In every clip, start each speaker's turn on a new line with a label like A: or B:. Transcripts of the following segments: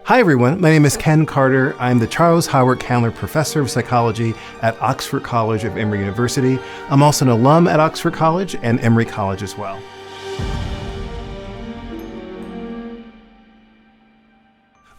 A: Hi everyone, my name is Ken Carter. I'm the Charles Howard Candler Professor of Psychology at Oxford College of Emory University. I'm also an alum at Oxford College and Emory College as well.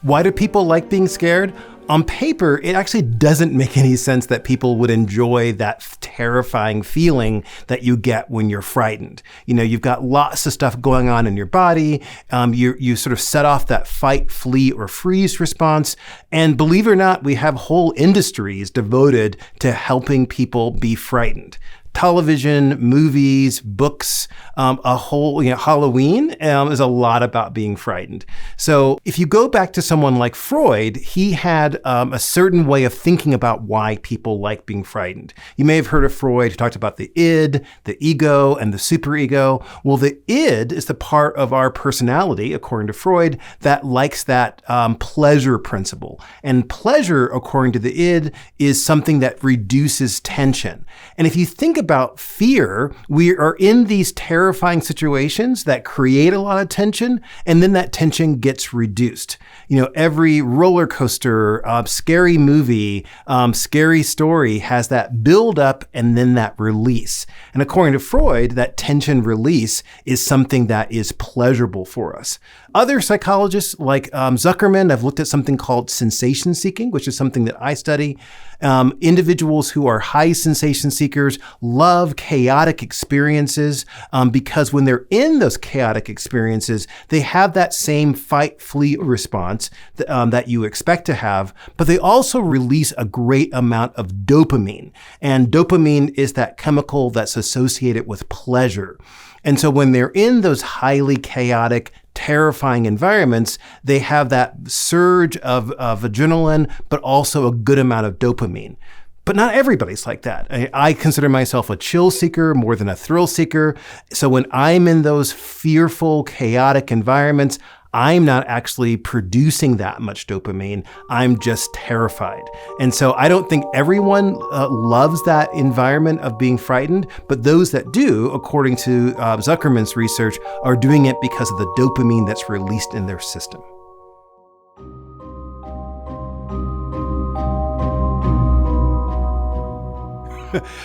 A: Why do people like being scared? On paper, it actually doesn't make any sense that people would enjoy that terrifying feeling that you get when you're frightened. You know, you've got lots of stuff going on in your body. You sort of set off that fight, flee, or freeze response. And believe it or not, we have whole industries devoted to helping people be frightened. Television, movies, books, Halloween is a lot about being frightened. So if you go back to someone like Freud, he had a certain way of thinking about why people like being frightened. You may have heard of Freud who talked about the id, the ego, and the superego. Well, the id is the part of our personality, according to Freud, that likes that pleasure principle. And pleasure, according to the id, is something that reduces tension. And if you think about fear, we are in these terrifying situations that create a lot of tension, and then that tension gets reduced. You know, every roller coaster, scary movie, scary story has that build up and then that release. And according to Freud, that tension release is something that is pleasurable for us. Other psychologists like Zuckerman have looked at something called sensation seeking, which is something that I study. Individuals who are high sensation seekers love chaotic experiences because when they're in those chaotic experiences, they have that same fight, flee response that you expect to have, but they also release a great amount of dopamine. And dopamine is that chemical that's associated with pleasure. And so when they're in those highly chaotic, terrifying environments, they have that surge of adrenaline, but also a good amount of dopamine. But not everybody's like that. I consider myself a chill seeker more than a thrill seeker. So when I'm in those fearful, chaotic environments, I'm not actually producing that much dopamine. I'm just terrified. And so I don't think everyone loves that environment of being frightened, but those that do, according to Zuckerman's research, are doing it because of the dopamine that's released in their system.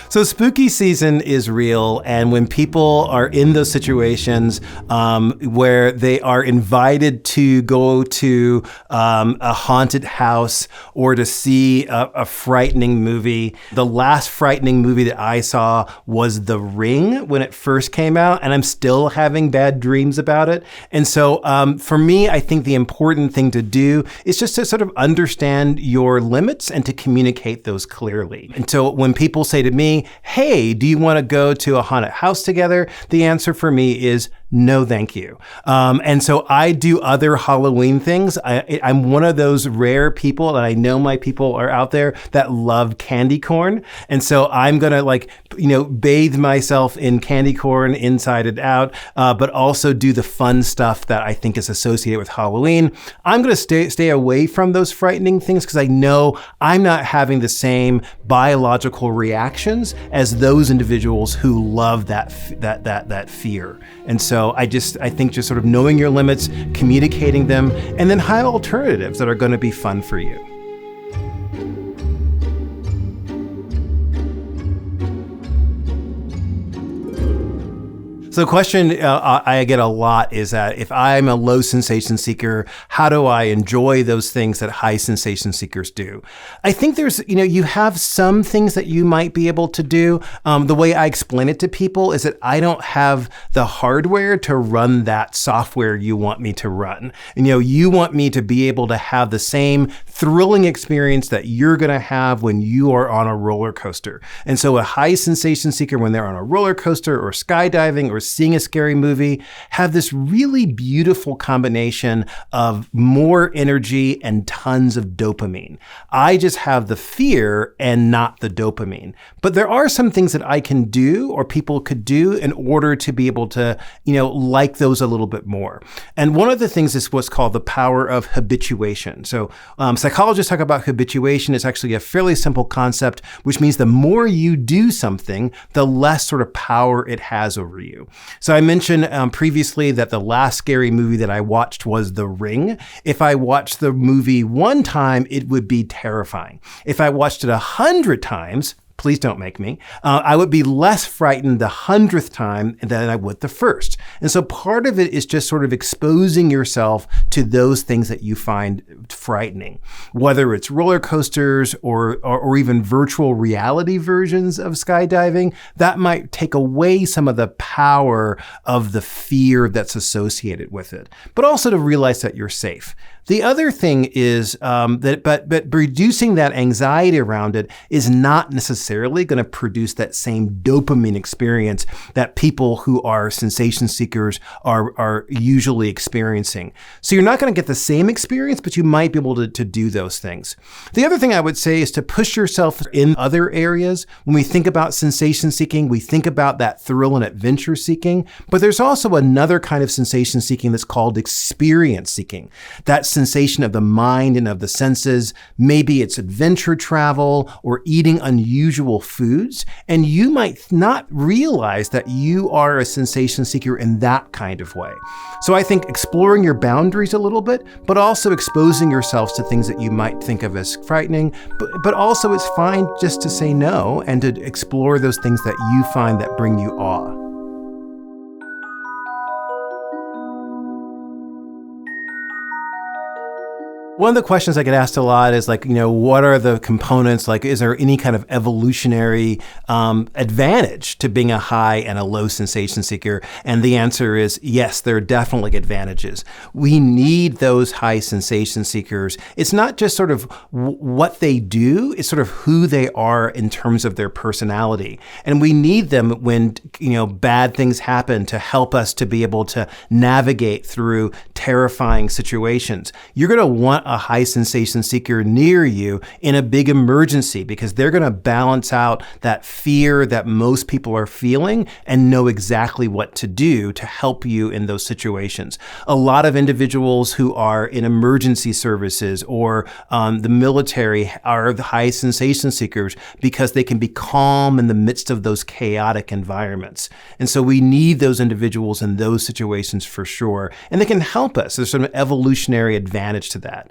A: So spooky season is real, and when people are in those situations where they are invited to go to a haunted house or to see a frightening movie. The last frightening movie that I saw was The Ring when it first came out, and I'm still having bad dreams about it. And so for me, I think the important thing to do is just to sort of understand your limits and to communicate those clearly. And so when people say to me, hey, do you want to go to a haunted house together? The answer for me is no, thank you. And so I do other Halloween things. I'm one of those rare people, and I know my people are out there that love candy corn. And so I'm going to bathe myself in candy corn inside and out, but also do the fun stuff that I think is associated with Halloween. I'm going to stay away from those frightening things because I know I'm not having the same biological reactions as those individuals who love that fear. And so I think just sort of knowing your limits, communicating them, and then have alternatives that are going to be fun for you. So the question I get a lot is that if I'm a low sensation seeker, how do I enjoy those things that high sensation seekers do? I think you have some things that you might be able to do. The way I explain it to people is that I don't have the hardware to run that software you want me to run. And, you want me to be able to have the same thrilling experience that you're going to have when you are on a roller coaster. And so a high sensation seeker, when they're on a roller coaster or skydiving or seeing a scary movie, have this really beautiful combination of more energy and tons of dopamine. I just have the fear and not the dopamine. But there are some things that I can do or people could do in order to be able to, like those a little bit more. And one of the things is what's called the power of habituation. So psychologists talk about habituation. It's actually a fairly simple concept, which means the more you do something, the less sort of power it has over you. So I mentioned previously that the last scary movie that I watched was The Ring. If I watched the movie one time, it would be terrifying. If I watched it 100 times, please don't make me, I would be less frightened the 100th time than I would the first. And so part of it is just sort of exposing yourself to those things that you find frightening, whether it's roller coasters or even virtual reality versions of skydiving. That might take away some of the power of the fear that's associated with it, but also to realize that you're safe. The other thing is but reducing that anxiety around it is not necessarily going to produce that same dopamine experience that people who are sensation seekers are usually experiencing. So you're not going to get the same experience, but you might be able to do those things. The other thing I would say is to push yourself in other areas. When we think about sensation seeking, we think about that thrill and adventure seeking, but there's also another kind of sensation seeking that's called experience seeking. That's sensation of the mind and of the senses. Maybe it's adventure travel or eating unusual foods. And you might not realize that you are a sensation seeker in that kind of way. So I think exploring your boundaries a little bit, but also exposing yourselves to things that you might think of as frightening. But also it's fine just to say no and to explore those things that you find that bring you awe. One of the questions I get asked a lot is what are the components? Is there any kind of evolutionary advantage to being a high and a low sensation seeker? And the answer is yes, there are definitely advantages. We need those high sensation seekers. It's not just sort of what they do, it's sort of who they are in terms of their personality. And we need them when, bad things happen to help us to be able to navigate through terrifying situations. You're going to want a high sensation seeker near you in a big emergency because they're going to balance out that fear that most people are feeling and know exactly what to do to help you in those situations. A lot of individuals who are in emergency services or the military are the high sensation seekers because they can be calm in the midst of those chaotic environments. And so we need those individuals in those situations for sure. And they can help us. There's some evolutionary advantage to that.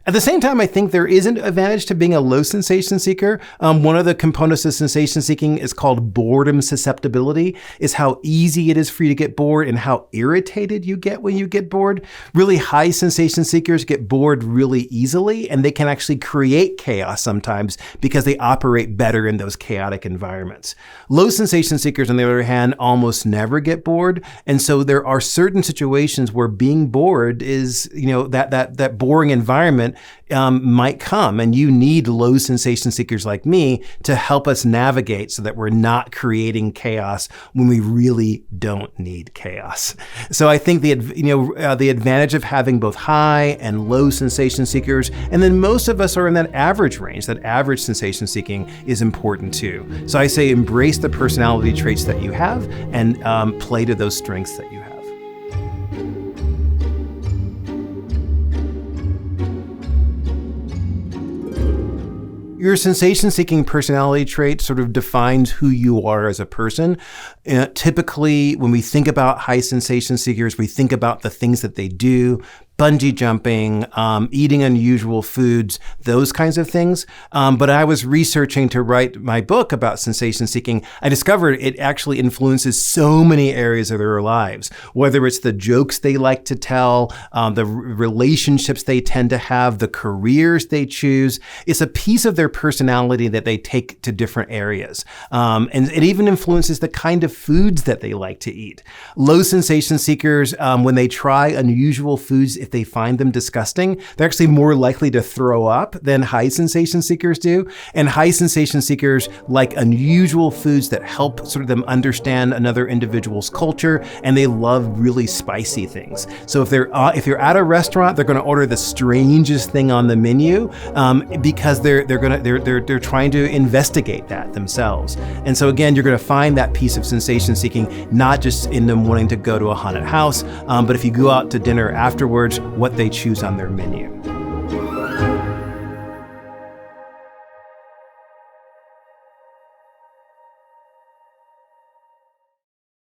A: At the same time, I think there is an advantage to being a low sensation seeker. One of the components of sensation seeking is called boredom susceptibility, is how easy it is for you to get bored and how irritated you get when you get bored. Really high sensation seekers get bored really easily, and they can actually create chaos sometimes because they operate better in those chaotic environments. Low sensation seekers, on the other hand, almost never get bored. And so there are certain situations where being bored is, that boring environment might come, and you need low sensation seekers like me to help us navigate so that we're not creating chaos when we really don't need chaos. So I think the advantage of having both high and low sensation seekers, and then most of us are in that average range. That average sensation seeking is important too. So I say embrace the personality traits that you have and play to those strengths that you have. Your sensation-seeking personality trait sort of defines who you are as a person. Typically, when we think about high sensation seekers, we think about the things that they do, bungee jumping, eating unusual foods, those kinds of things. But I was researching to write my book about sensation seeking. I discovered it actually influences so many areas of their lives, whether it's the jokes they like to tell, the relationships they tend to have, the careers they choose. It's a piece of their personality that they take to different areas. And it even influences the kind of foods that they like to eat. Low sensation seekers, when they try unusual foods, if they find them disgusting, they're actually more likely to throw up than high sensation seekers do. And high sensation seekers like unusual foods that help sort of them understand another individual's culture, and they love really spicy things. So if you're at a restaurant, they're going to order the strangest thing on the menu because they're trying to investigate that themselves. And so again, you're going to find that piece of sensation seeking not just in them wanting to go to a haunted house, but if you go out to dinner afterwards, what they choose on their menu.